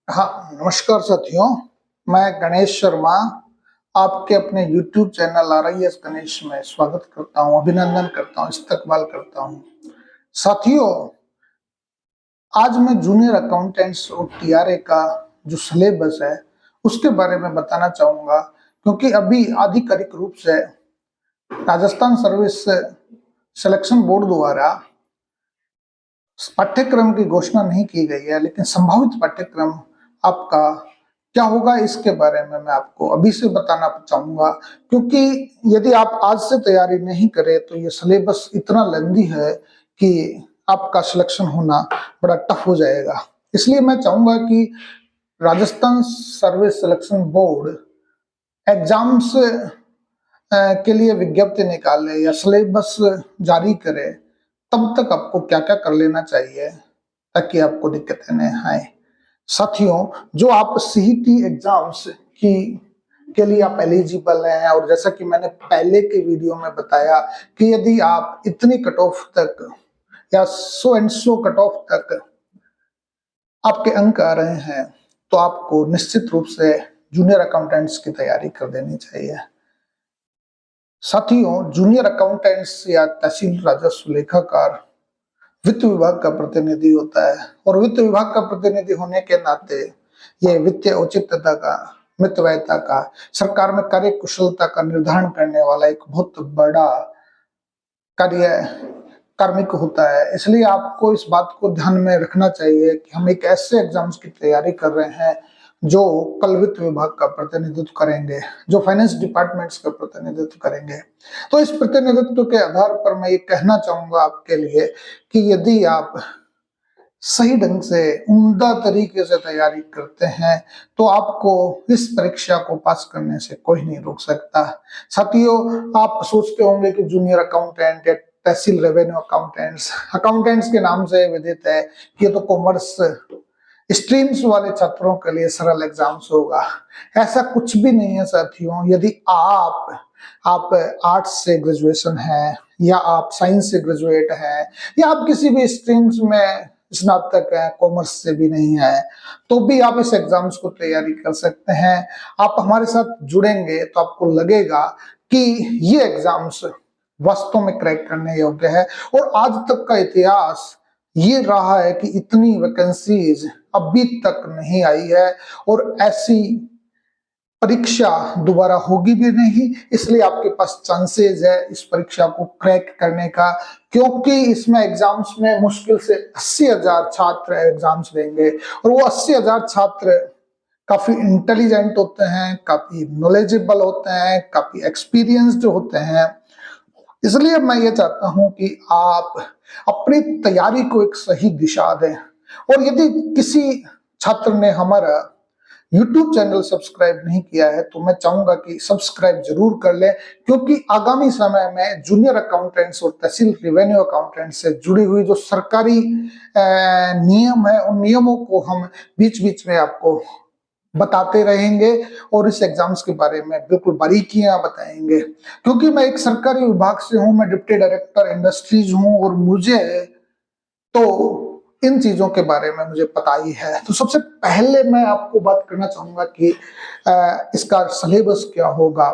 हाँ, नमस्कार साथियों। मैं गणेश शर्मा आपके अपने YouTube चैनल RIS गणेश में स्वागत करता हूँ, अभिनंदन करता हूँ, इस्तकबाल करता हूँ। साथियों, आज मैं जूनियर अकाउंटेंट्स और TRA का जो सिलेबस है उसके बारे में बताना चाहूंगा, क्योंकि अभी आधिकारिक रूप से राजस्थान सर्विस सिलेक्शन बोर्ड द्वारा पाठ्यक्रम की घोषणा नहीं की गई है, लेकिन संभावित पाठ्यक्रम आपका क्या होगा इसके बारे में मैं आपको अभी से बताना चाहूंगा। क्योंकि यदि आप आज से तैयारी नहीं करें तो ये सिलेबस इतना लेंदी है कि आपका सिलेक्शन होना बड़ा टफ हो जाएगा। इसलिए मैं चाहूंगा कि Rajasthan service selection board exams के लिए विज्ञप्ति निकाले या सिलेबस जारी करे, तब तक आपको क्या क्या कर लेना चाहिए ताकि आपको दिक्कतें न आए। साथियों, जो आप सीईटी एग्जाम्स की के लिए आप एलिजिबल हैं, और जैसा कि मैंने पहले के वीडियो में बताया कि यदि आप इतनी कट ऑफ तक या so and so cut off तक आपके अंक आ रहे हैं तो आपको निश्चित रूप से जूनियर अकाउंटेंट्स की तैयारी कर देनी चाहिए। साथियों, जूनियर अकाउंटेंट्स या तहसील राजस्व लेखाकार वित्त विभाग का प्रतिनिधि होता है, और वित्त विभाग का प्रतिनिधि होने के नाते ये वित्तीय औचित्यता का, मितव्ययता का, सरकार में कार्य कुशलता का निर्धारण करने वाला एक बहुत बड़ा कार्य कार्मिक होता है। इसलिए आपको इस बात को ध्यान में रखना चाहिए कि हम एक ऐसे एग्जाम्स की तैयारी कर रहे हैं जो कल वित्त विभाग का प्रतिनिधित्व करेंगे, जो फाइनेंस डिपार्टमेंट्स का प्रतिनिधित्व करेंगे। तो इस प्रतिनिधित्व के आधार पर मैं ये कहना चाहूंगा आपके लिए कि यदि आप सही ढंग से उम्दा तरीके से तैयारी करते हैं तो आपको इस परीक्षा को पास करने से कोई नहीं रोक सकता। साथियों, आप सोचते होंगे कि जूनियर अकाउंटेंट या तहसील रेवेन्यू अकाउंटेंट्स के नाम से विदित है कि ये तो कॉमर्स स्ट्रीम्स वाले छात्रों के लिए सरल एग्जाम्स होगा। ऐसा कुछ भी नहीं है साथियों। यदि आप आर्ट्स से ग्रेजुएशन है, या आप साइंस से ग्रेजुएट है, या आप किसी भी स्ट्रीम्स में स्नातक है, कॉमर्स से भी नहीं है, तो भी आप इस एग्जाम्स को तैयारी कर सकते हैं। आप हमारे साथ जुड़ेंगे तो आपको लगेगा कि ये एग्जाम्स वास्तव में क्रैक करने योग्य है। और आज तक का इतिहास ये रहा है कि इतनी वैकेंसीज अभी तक नहीं आई है, और ऐसी परीक्षा दोबारा होगी भी नहीं। इसलिए आपके पास चांसेस है इस परीक्षा को क्रैक करने का, क्योंकि इसमें एग्जाम्स में मुश्किल से 80,000 छात्र एग्जाम्स देंगे, और वो 80,000 छात्र काफी इंटेलिजेंट होते हैं, काफी नॉलेजेबल होते हैं, काफी एक्सपीरियंस्ड होते हैं। इसलिए मैं ये चाहता हूं कि आप अपनी तैयारी को एक सही दिशा दें। और यदि किसी छात्र ने हमारा YouTube चैनल सब्सक्राइब नहीं किया है तो मैं चाहूंगा कि सब्सक्राइब जरूर कर लें, क्योंकि आगामी समय में जूनियर अकाउंटेंट्स और तहसील रेवेन्यू अकाउंटेंट्स से जुड़ी हुई जो सरकारी नियम है, उन नियमों को हम बीच बीच में आपको बताते रहेंगे, और इस एग्जाम्स के बारे में बिल्कुल बारीकियां बताएंगे। क्योंकि मैं एक सरकारी विभाग से हूं, मैं डिप्टी डायरेक्टर इंडस्ट्रीज हूं, और मुझे तो इन चीजों के बारे में मुझे पता ही है। तो सबसे पहले मैं आपको बात करना चाहूंगा कि इसका सिलेबस क्या होगा।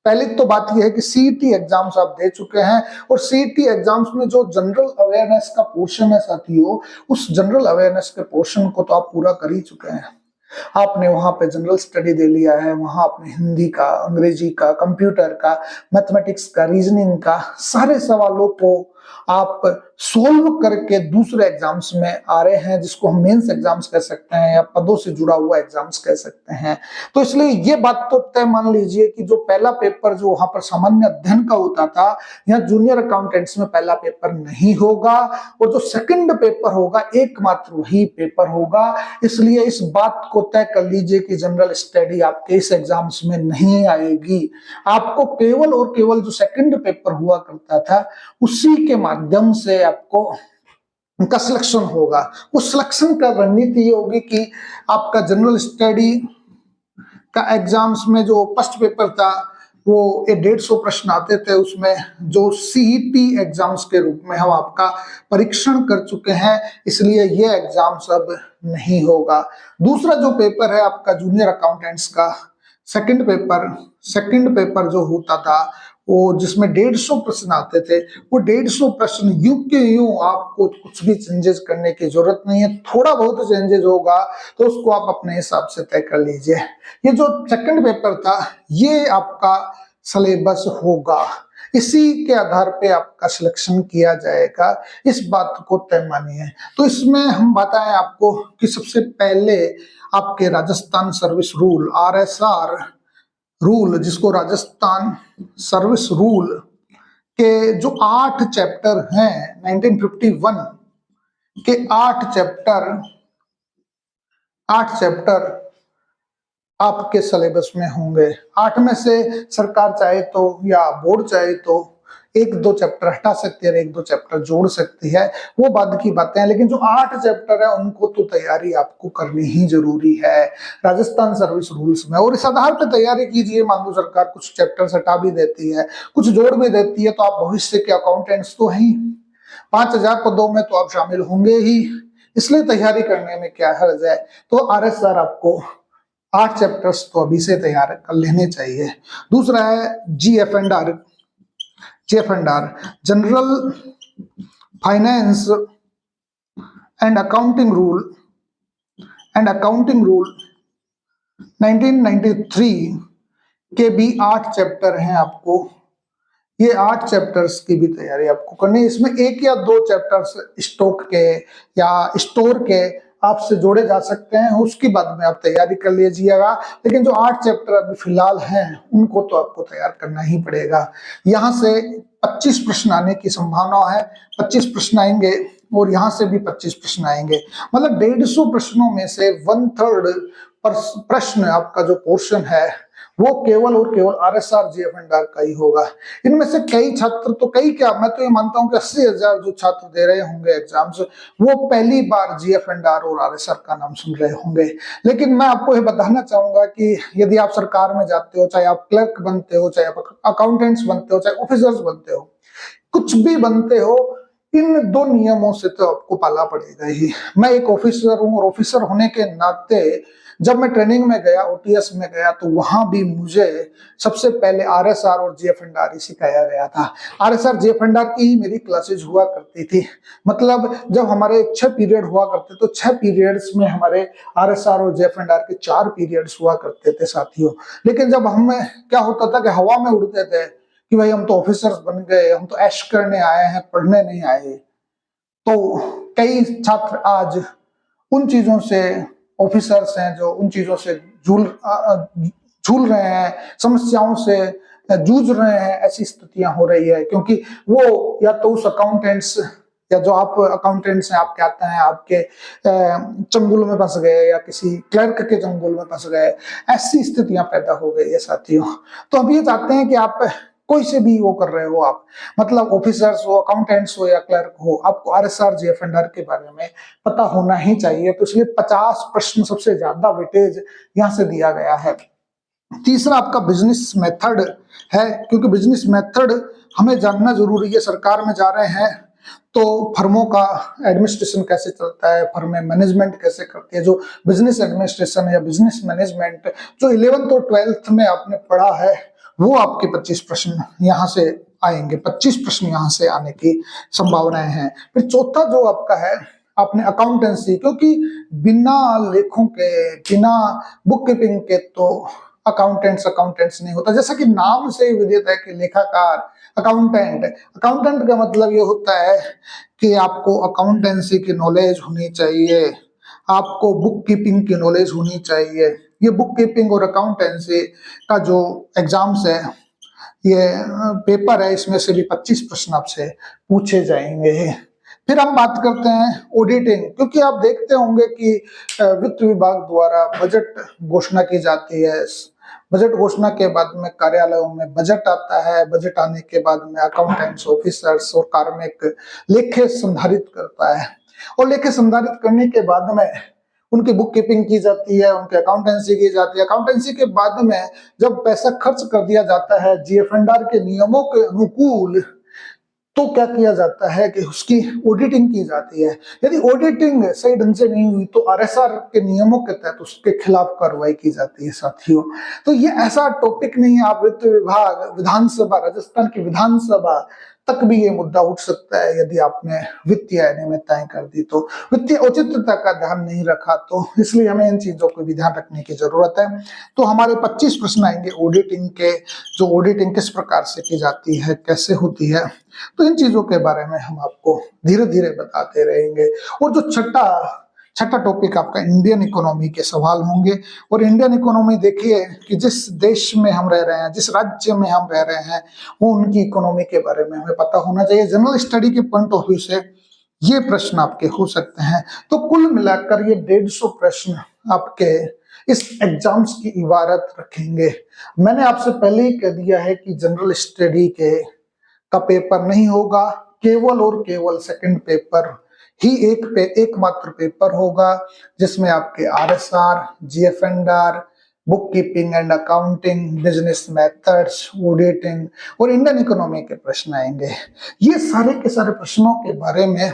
पहली तो बात यह है कि सीईटी एग्जाम्स आप दे चुके हैं, और सीईटी एग्जाम्स में जो जनरल अवेयरनेस का पोर्शन है साथियों, उस जनरल अवेयरनेस के पोर्शन को तो आप पूरा कर ही चुके हैं। आपने वहां पे जनरल स्टडी दे लिया है, वहां आपने हिंदी का, अंग्रेजी का, कंप्यूटर का, मैथमेटिक्स का, रीजनिंग का सारे सवालों को आप सोल्व करके दूसरे एग्जाम्स में आ रहे हैं, जिसको हम मेंस एग्जाम्स कह सकते हैं या पदों से जुड़ा हुआ एग्जाम्स कह सकते हैं। तो इसलिए ये बात तो तय मान लीजिए कि जो पहला पेपर जो वहां पर सामान्य अध्ययन का होता था, यहाँ जूनियर अकाउंटेंट्स में पहला पेपर नहीं होगा, और जो सेकंड पेपर होगा एकमात्र वही पेपर होगा। इसलिए इस बात को तय कर लीजिए कि जनरल स्टडी आपके इस एग्जाम्स में नहीं आएगी। आपको केवल और केवल जो सेकंड पेपर हुआ करता था उसी के माध्यम से आपको उनका सिलेक्शन होगा। उस सिलेक्शन का रणनीति ये होगी कि आपका जनरल स्टडी का एग्जाम्स में जो फर्स्ट पेपर था वो ये 150 प्रश्न आते थे, उसमें जो सीईटी एग्जाम्स के रूप में हम आपका परीक्षण कर चुके हैं, इसलिए ये एग्जाम्स अब नहीं होगा। दूसरा जो पेपर है आपका जूनियर अकाउंटेंट्स का सेकंड पेपर जो होता था, वो जिसमें 150 प्रश्न आते थे, वो 150 प्रश्न यूं के यूं आपको कुछ भी चेंजेस करने की जरूरत नहीं है। थोड़ा बहुत चेंजेस होगा तो उसको आप अपने हिसाब से तय कर लीजिए। ये जो सेकंड पेपर था, ये आपका सिलेबस होगा, इसी के आधार पे आपका सिलेक्शन किया जाएगा, इस बात को तय मानिए। तो इसमें हम बताएं आपको कि सबसे पहले आपके Rajasthan service rule, RSR rule, जिसको राजस्थान सर्विस रूल के जो 8 चैप्टर हैं, 1951 के 8 चैप्टर आपके सिलेबस में होंगे। 8 में से सरकार चाहे तो या बोर्ड चाहे तो 1-2 चैप्टर हटा सकती है, 1-2 चैप्टर जोड़ सकती है, वो बाद की बातें हैं। लेकिन जो 8 चैप्टर है उनको तो तैयारी आपको करनी ही जरूरी है राजस्थान सर्विस रूल्स में, और इस आधार पर तैयारी कीजिए। मान लो सरकार कुछ चैप्टर हटा भी देती है, कुछ जोड़ भी देती है, तो आप भविष्य के अकाउंटेंट्स तो हैं, 5000 पदों में तो आप शामिल होंगे ही, इसलिए तैयारी करने में क्या हर्ज है। तो RSR आपको 8 चैप्टर्स तो अभी से तैयार कर लेने चाहिए। दूसरा है GF&R, general finance and accounting rule 1993 के भी 8 चैप्टर हैं आपको। ये 8 चैप्टर्स की भी तैयारी आपको करनी है। इसमें 1 या 2 चैप्टर्स स्टॉक के या स्टोर के आपसे जोड़े जा सकते हैं, उसके बाद में आप तैयारी कर लीजिएगा। लेकिन जो 8 चैप्टर अभी फिलहाल हैं उनको तो आपको तैयार करना ही पड़ेगा। यहाँ से 25 प्रश्न आने की संभावना है, 25 प्रश्न आएंगे और यहाँ से भी 25 प्रश्न आएंगे। मतलब 150 प्रश्नों में से 1/3 प्रश्न आपका जो पोर्शन है वो केवल और केवल RSR GF&R का ही होगा। इनमें से कई छात्र तो मैं तो ये मानता हूं कि 80,000 जो छात्र दे रहे होंगे एग्जाम्स, वो पहली बार GF&R और RSR का नाम सुन रहे होंगे। लेकिन मैं आपको ये बताना चाहूंगा कि यदि आप सरकार में जाते हो, चाहे आप क्लर्क बनते हो, चाहे आप अकाउंटेंट्स बनते हो, चाहे ऑफिसर्स बनते हो, कुछ भी बनते हो, इन 2 नियमों से तो आपको पाला पड़ेगा ही। मैं एक ऑफिसर हूं और ऑफिसर होने के नाते जब मैं ट्रेनिंग में गया, OTS में गया, तो वहां भी मुझे सबसे पहले RSR और GF&R ही सिखाया गया था। RSR GF&R की ही मेरी क्लासेज हुआ करती थी। मतलब जब हमारे 6 पीरियड हुआ करते तो 6 पीरियड्स में हमारे RSR और GF&R के 4 पीरियड्स हुआ करते थे साथियों। लेकिन जब हमें क्या होता था कि हवा में उड़ते थे कि भाई हम तो ऑफिसर्स बन गए, हम तो ऐश करने आए हैं, पढ़ने नहीं आए। तो कई छात्र आज उन चीजों से, ऑफिसर्स हैं जो उन चीजों से झूल रहे हैं, समस्याओं से जूझ रहे हैं, ऐसी स्थितियां हो रही है। क्योंकि वो या तो उस अकाउंटेंट्स या जो आप अकाउंटेंट्स हैं, आप कहते हैं आपके चंगुल में फंस गए या किसी क्लर्क के चंगुल में फंस गए, ऐसी स्थितियां पैदा हो गई है साथियों। तो हम ये चाहते हैं कि आप कोई से भी वो कर रहे हो, आप मतलब ऑफिसर्स हो, अकाउंटेंट्स हो या क्लर्क हो, आपको RSR GF&R के बारे में पता होना ही चाहिए। तो इसलिए 50 प्रश्न सबसे ज्यादा वेटेज यहाँ से दिया गया है। तीसरा आपका बिजनेस मेथड है, क्योंकि बिजनेस मेथड हमें जानना जरूरी है। सरकार में जा रहे हैं तो फर्मों का एडमिनिस्ट्रेशन कैसे चलता है, फर्में मैनेजमेंट कैसे करती है, जो बिजनेस एडमिनिस्ट्रेशन या बिजनेस मैनेजमेंट जो 11th और 12th में आपने पढ़ा है, वो आपके 25 प्रश्न यहाँ से आएंगे, 25 प्रश्न यहाँ से आने की संभावनाएं हैं। फिर चौथा जो आपका है, आपने अकाउंटेंसी, क्योंकि बिना लेखों के, बिना बुक कीपिंग के तो अकाउंटेंट्स नहीं होता। जैसा कि नाम से ही विदित है कि लेखाकार, अकाउंटेंट का मतलब ये होता है कि आपको अकाउंटेंसी की नॉलेज होनी चाहिए, आपको बुक कीपिंग की नॉलेज होनी चाहिए। ये बुक कीपिंग और अकाउंटेंसी का जो एग्जाम्स है, ये पेपर है, इसमें से भी 25 प्रश्न आपसे पूछे जाएंगे। फिर हम बात करते हैं ऑडिटिंग, क्योंकि आप देखते होंगे कि वित्त विभाग द्वारा बजट घोषणा की जाती है। बजट घोषणा के बाद में कार्यालयों में बजट आता है, बजट आने के बाद में अकाउंटेंट्स, ऑफिसर्स और कार्मिक लेखे संधारित करता है, और लेखे संधारित करने के बाद में उनकी बुक कीपिंग की जाती है, उनकी अकाउंटेंसी की जाती है। अकाउंटेंसी के बाद में जब पैसा खर्च कर दिया जाता है जीएफएनडीआर के नियमों के अनुकूल, तो क्या किया जाता है कि उसकी ऑडिटिंग की जाती है। यदि ऑडिटिंग सही ढंग से नहीं हुई तो आरएसआर के नियमों के तहत उसके खिलाफ कार्रवाई की जाती है साथियों। तो ये ऐसा टॉपिक नहीं है, आप वित्त विभाग, विधानसभा, राजस्थान की विधानसभा तक भी ये मुद्दा उठ सकता है यदि आपने वित्तीय अनियमितताएं कर दी तो, वित्तीय औचित्यता का ध्यान नहीं रखा तो, इसलिए हमें इन चीजों को भी ध्यान रखने की जरूरत है। तो हमारे 25 प्रश्न आएंगे ऑडिटिंग के, जो ऑडिटिंग किस प्रकार से की जाती है, कैसे होती है, तो इन चीजों के बारे में हम आपको धीरे धीरे बताते रहेंगे। और जो छठा टॉपिक आपका इंडियन इकोनॉमी के सवाल होंगे। और इंडियन इकोनॉमी देखिए कि जिस देश में हम रह रहे हैं, जिस राज्य में हम रह रहे हैं, वो उनकी इकोनॉमी के बारे में हमें पता होना चाहिए। जनरल स्टडी के पॉइंट ऑफ व्यू से ये प्रश्न आपके हो सकते हैं। तो कुल मिलाकर ये 150 प्रश्न आपके इस एग्जाम्स की इबारत रखेंगे। मैंने आपसे पहले ही कह दिया है कि जनरल स्टडी के का पेपर नहीं होगा, केवल और केवल सेकंड पेपर ही एकमात्र पेपर होगा जिसमें आपके RSR, GFNDR, book keeping and accounting, business methods, auditing और इंडियन इकोनॉमी के प्रश्न आएंगे। ये सारे के सारे प्रश्नों के बारे में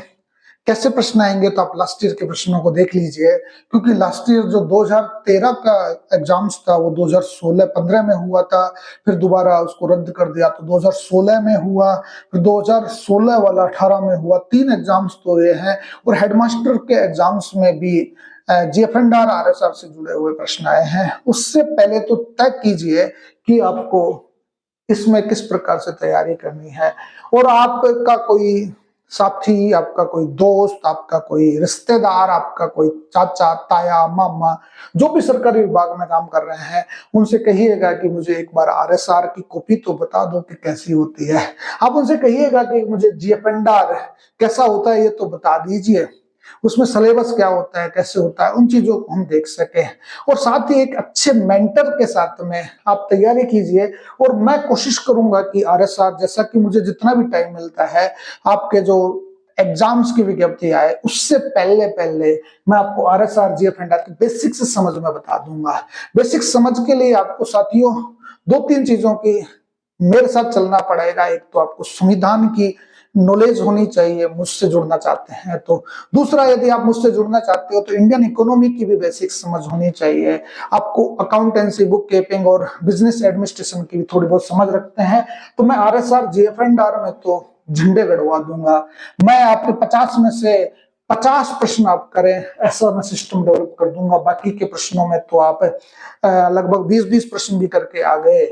कैसे प्रश्न आएंगे तो आप लास्ट ईयर के प्रश्नों को देख लीजिए, क्योंकि लास्ट ईयर जो 2013 का एग्जाम्स था वो 2016-15 में हुआ था, फिर दोबारा उसको रद्द कर दिया तो 2016 में हुआ, फिर 2016 वाला 18 में हुआ। 3 एग्जाम्स तो ये हैं। और हेडमास्टर के एग्जाम्स में भी जीएफएनडीआर, आरएसआर से जुड़े हुए प्रश्न आए हैं। उससे पहले तो तय कीजिए कि आपको इसमें किस प्रकार से तैयारी करनी है। और आपका कोई साथी, आपका कोई दोस्त, आपका कोई रिश्तेदार, आपका कोई चाचा, ताया, मामा, जो भी सरकारी विभाग में काम कर रहे हैं, उनसे कहिएगा कि मुझे एक बार आरएसआर की कॉपी तो बता दो कि कैसी होती है। आप उनसे कहिएगा कि मुझे जीएफएनडीआर कैसा होता है ये तो बता दीजिए, उसमें सिलेबस क्या होता है, कैसे होता है, उन चीजों को हम देख सके। और साथ ही एक अच्छे मेंटर के साथ में आप तैयारी कीजिए। और मैं कोशिश करूंगा कि आरएसआर, जैसा कि मुझे जितना भी टाइम मिलता है, आपके जो एग्जाम्स की विज्ञप्ति आए उससे पहले पहले मैं आपको आरएसआर, जीएफएनडीआर की बेसिक से समझ में बता दूंगा। बेसिक समझ के लिए आपको साथियों 2-3 चीजों की मेरे साथ चलना पड़ेगा। एक तो आपको संविधान की नॉलेज होनी चाहिए, मुझसे जुड़ना चाहते हैं तो। दूसरा, यदि आप मुझसे जुड़ना चाहते हो तो इंडियन इकोनॉमी की भी बेसिक समझ होनी चाहिए। आपको अकाउंटेंसी, बुक कीपिंग और बिजनेस एडमिनिस्ट्रेशन की भी थोड़ी बहुत समझ रखते हैं तो मैं आरएसआर, जीएफएनडीआर में तो झंडे गड़वा दूंगा। मैं आपके 50 में से 50 प्रश्न आप करें ऐसा मैं सिस्टम डेवलप कर दूंगा। बाकी के प्रश्नों में तो आप लगभग 20-20 प्रश्न भी करके आ गए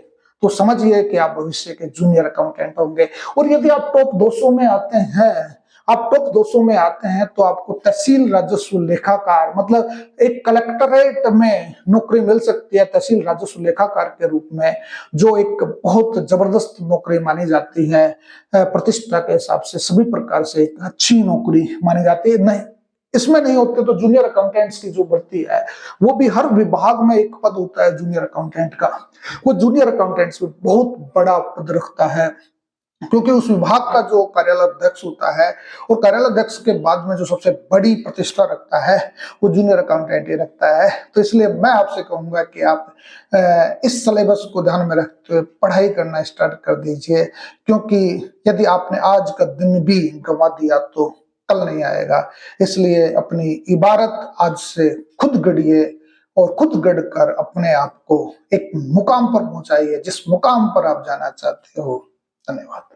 तो समझिए कि आप भविष्य के जूनियर अकाउंटेंट होंगे। और यदि आप टॉप 200 में आते हैं, आप टॉप 200 में आते हैं तो आपको तहसील राजस्व लेखाकार, मतलब एक कलेक्टरेट में नौकरी मिल सकती है तहसील राजस्व लेखाकार के रूप में, जो एक बहुत जबरदस्त नौकरी मानी जाती है। प्रतिष्ठा के हिसाब से सभी प्रकार से एक अच्छी नौकरी मानी जाती है। नहीं, इसमें नहीं होते तो जूनियर अकाउंटेंट्स की जो भर्ती है वो भी हर विभाग में एक पद होता है जूनियर अकाउंटेंट का। वो जूनियर अकाउंटेंट्स में बहुत बड़ा पद रखता है, क्योंकि उस विभाग का जो कार्यालयाध्यक्ष होता है और कार्यालयाध्यक्ष के बाद में जो सबसे बड़ी प्रतिष्ठा रखता है वो जूनियर अकाउंटेंट ही रखता है। तो इसलिए मैं आपसे कहूंगा कि आप इस सिलेबस को ध्यान में रखते हुए पढ़ाई करना स्टार्ट कर दीजिए, क्योंकि यदि आपने आज का दिन भी गंवा दिया तो कल नहीं आएगा। इसलिए अपनी इबारत आज से खुद गढ़िए और खुद गढ़कर अपने आप को एक मुकाम पर पहुंचाइए जिस मुकाम पर आप जाना चाहते हो। धन्यवाद।